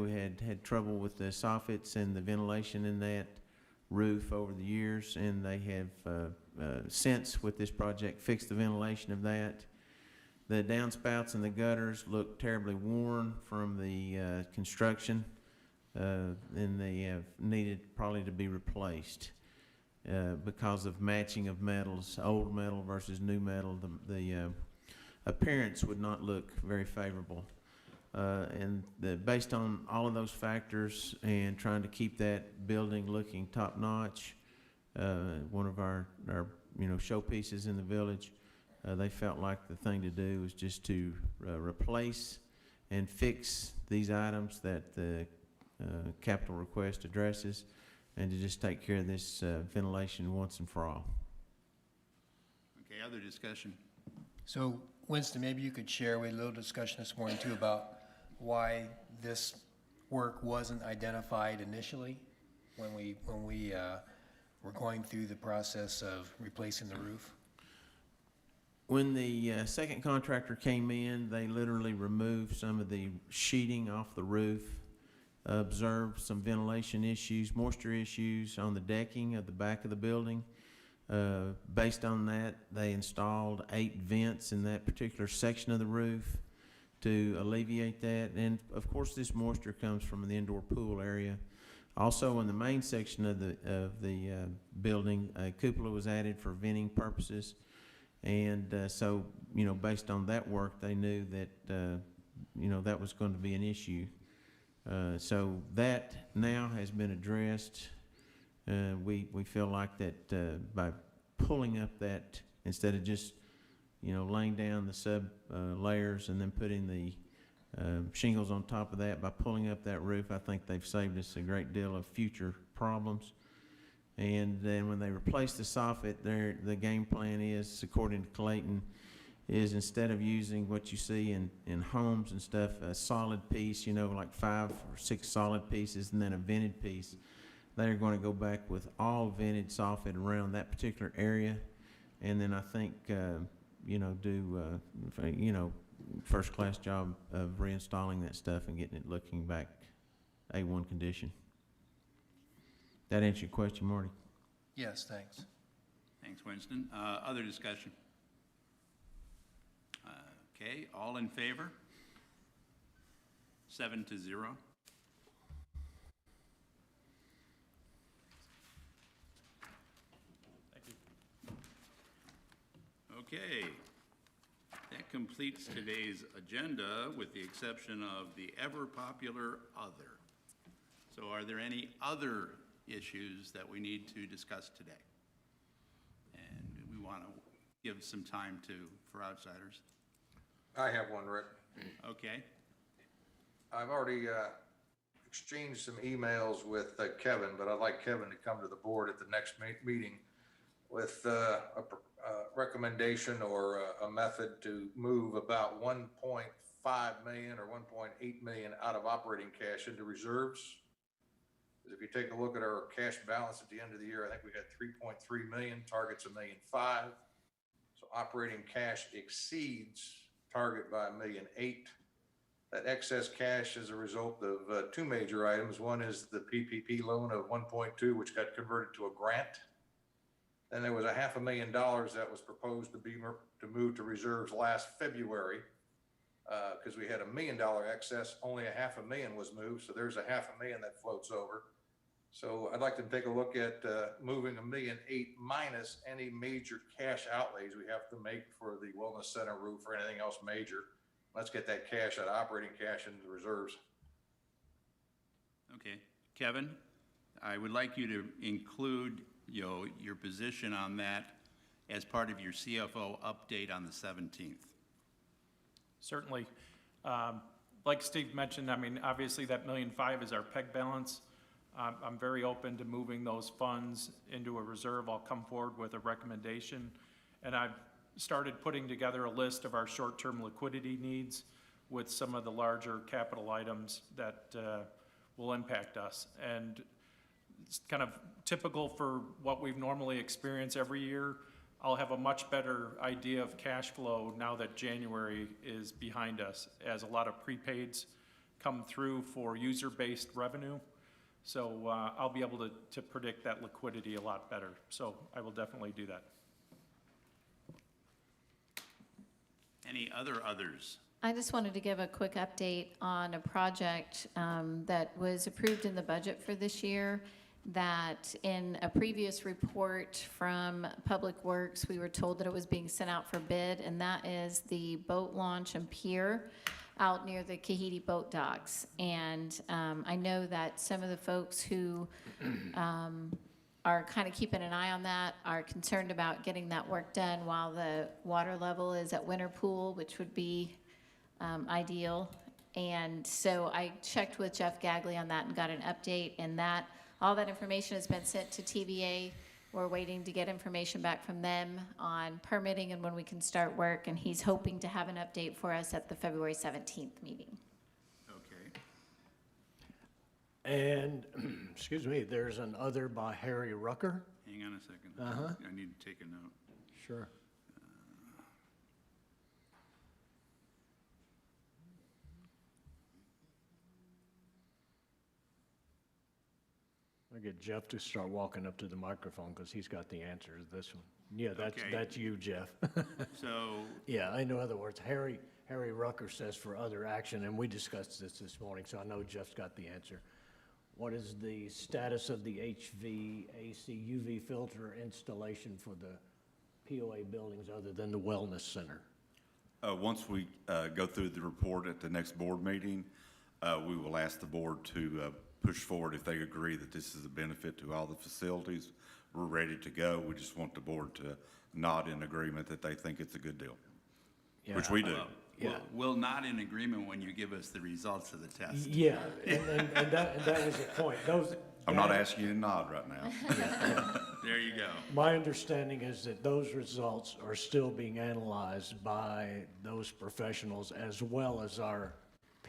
had trouble with the soffits and the ventilation in that roof over the years, and they have since, with this project, fixed the ventilation of that. The downspouts and the gutters look terribly worn from the construction, and they have needed probably to be replaced because of matching of metals, old metal versus new metal. The appearance would not look very favorable. Based on all of those factors and trying to keep that building looking top-notch, one of our showpieces in the village, they felt like the thing to do was just to replace and fix these items that the capital request addresses, and to just take care of this ventilation once and for all. Okay, other discussion? So Winston, maybe you could share, we had a little discussion this morning too about why this work wasn't identified initially when we were going through the process of replacing the roof. When the second contractor came in, they literally removed some of the sheeting off the roof, observed some ventilation issues, moisture issues on the decking of the back of the building. Based on that, they installed 8 vents in that particular section of the roof to alleviate that. And of course, this moisture comes from the indoor pool area. Also, in the main section of the building, a cupola was added for venting purposes. And so, based on that work, they knew that, that was going to be an issue. So that now has been addressed. We feel like that by pulling up that, instead of just, laying down the sub layers and then putting the shingles on top of that, by pulling up that roof, I think they've saved us a great deal of future problems. And then when they replace the soffit, the game plan is, according to Clayton, is instead of using what you see in homes and stuff, a solid piece, like 5 or 6 solid pieces and then a vented piece, they're going to go back with all vented soffit around that particular area. And then I think, do, first-class job of reinstalling that stuff and getting it looking back A1 condition. That answer your question, Marty? Yes, thanks. Thanks, Winston. Other discussion? Okay, all in favor? 7-0. Thank you. Okay, that completes today's agenda with the exception of the ever-popular other. So are there any other issues that we need to discuss today? And we want to give some time for outsiders. I have one, Rick. Okay, I've already exchanged some emails with Kevin, but I'd like Kevin to come to the board at the next meeting with a recommendation or a method to move about 1.5 million or 1.8 million out of operating cash into reserves. Because if you take a look at our cash balance at the end of the year, I think we had 3.3 million, target's $1.5 million. So operating cash exceeds target by $1.8 million. That excess cash is a result of 2 major items. One is the PPP loan of 1.2, which got converted to a grant. Then there was $500,000 that was proposed to move to reserves last February because we had $1 million excess. Only $500,000 was moved, so there's $500,000 that floats over. So I'd like to take a look at moving $1.8 million minus any major cash outlays we have to make for the wellness center roof or anything else major. Let's get that cash out of operating cash into the reserves. okay. Kevin, I would like you to include your position on that as part of your CFO update on the 17th. Certainly. Like Steve mentioned, obviously that $1.5 million is our PEG balance. I'm very open to moving those funds into a reserve. I'll come forward with a recommendation. And I've started putting together a list of our short-term liquidity needs with some of the larger capital items that will impact us. And it's kind of typical for what we've normally experienced every year. I'll have a much better idea of cash flow now that January is behind us, as a lot of prepaids come through for user-based revenue. So I'll be able to predict that liquidity a lot better. So I will definitely do that. Any others? I just wanted to give a quick update on a project that was approved in the budget for this year, that in a previous report from Public Works, we were told that it was being sent out for bid, and that is the boat launch and pier out near the Kahiti boat docks. And I know that some of the folks who are kind of keeping an eye on that are concerned about getting that work done while the water level is at winter pool, which would be ideal. And so I checked with Jeff Gagley on that and got an update, and that all that information has been sent to TVA. We're waiting to get information back from them on permitting and when we can start work, and he's hoping to have an update for us at the February 17th meeting. Okay. And, excuse me, there's an other by Harry Rucker. Hang on a second. I need to take a note. Sure. I'll get Jeff to start walking up to the microphone because he's got the answer to this one. Yeah, Okay. that's you, Jeff. So, Yeah, in other words, Harry Rucker says for other action, and we discussed this morning, so I know Jeff's got the answer. What is the status of the HVAC UV filter installation for the POA buildings other than the Wellness Center? Once we go through the report at the next board meeting, we will ask the board to push forward if they agree that this is a benefit to all the facilities. We're ready to go. We just want the board to nod in agreement that they think it's a good deal, which we do. Yeah. we'll not in agreement when you give us the results of the test. Yeah, and that was the point. I'm not asking you to nod right now. There you go. My understanding is that those results are still being analyzed by those professionals as well as our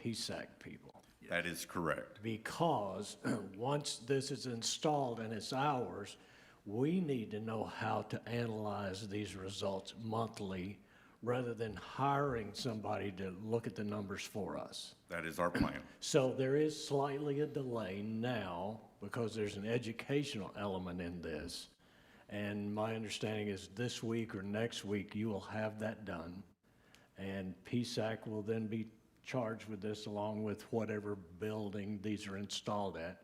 PSAC people. That is correct. Because once this is installed and it's ours, we need to know how to analyze these results monthly rather than hiring somebody to look at the numbers for us. That is our plan. So there is slightly a delay now because there's an educational element in this. And my understanding is this week or next week, you will have that done. And PSAC will then be charged with this along with whatever building these are installed at.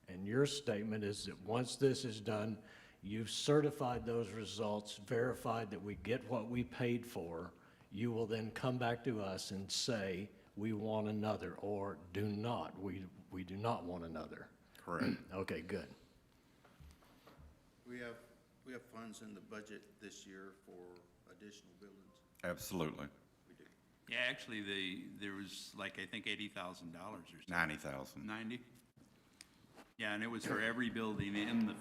And your statement is that once this is done, you've certified those results, verified that we get what we paid for. You will then come back to us and say, we want another, or do not, we do not want another. Correct. Okay, good. We have funds in the budget this year for additional buildings. Absolutely. Yeah, actually, there was like, I think $80,000 or something. 90,000. 90? Yeah, and it was for every building in the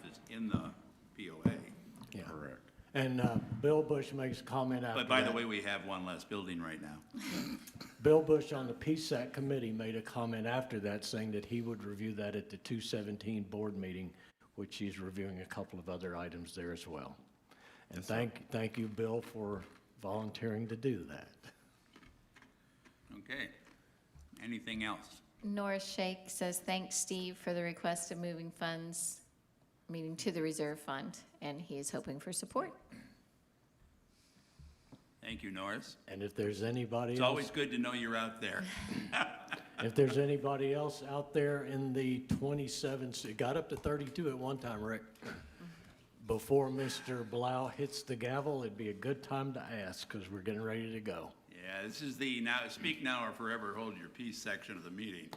POA. Yeah. Correct. And Bill Bush makes a comment after But by the that. way, we have one less building right now. Bill Bush on the PSAC committee made a comment after that saying that he would review that at the 217 board meeting, which he's reviewing a couple of other items there as well. And thank you, Bill, for volunteering to do that. Okay. Anything else? Norris Shake says, thanks, Steve, for the request of moving funds, meaning to the reserve fund, and he is hoping for support. Thank you, Norris. And if there's anybody It's else, always good to know you're out there. if there's anybody else out there in the 27, it got up to 32 at one time, Rick. Before Mr. Blau hits the gavel, it'd be a good time to ask because we're getting ready to go. Yeah, this is the now speak now or forever hold your peace section of the meeting.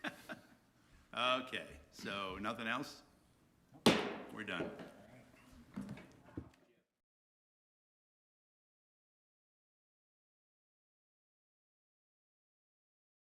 Okay, so nothing else? We're done.